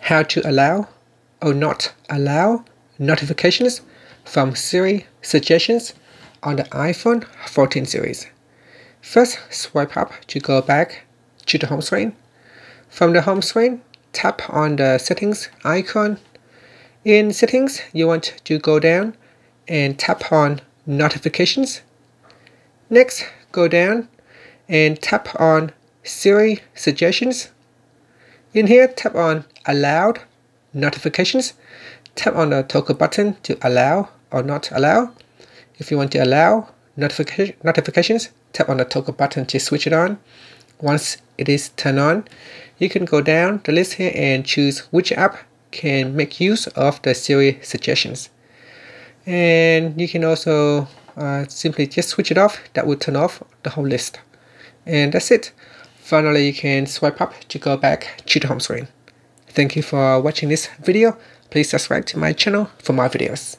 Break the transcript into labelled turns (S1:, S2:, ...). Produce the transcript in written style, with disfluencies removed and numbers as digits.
S1: how to allow or not allow notifications from Siri suggestions on the iPhone 14 series. First, swipe up to go back to the home screen. From the home screen, tap on the settings icon. In settings, you want to go down and tap on notifications. Next, go down and tap on Siri suggestions. In here, tap on allowed notifications. Tap on the toggle button to allow or not allow. If you want to allow notifications, tap on the toggle button to switch it on. Once it is turned on, you can go down the list here and choose which app can make use of the Siri suggestions. And you can also simply just switch it off. That will turn off the whole list. And that's it. Finally, you can swipe up to go back to the home screen. Thank you for watching this video. Please subscribe to my channel for more videos.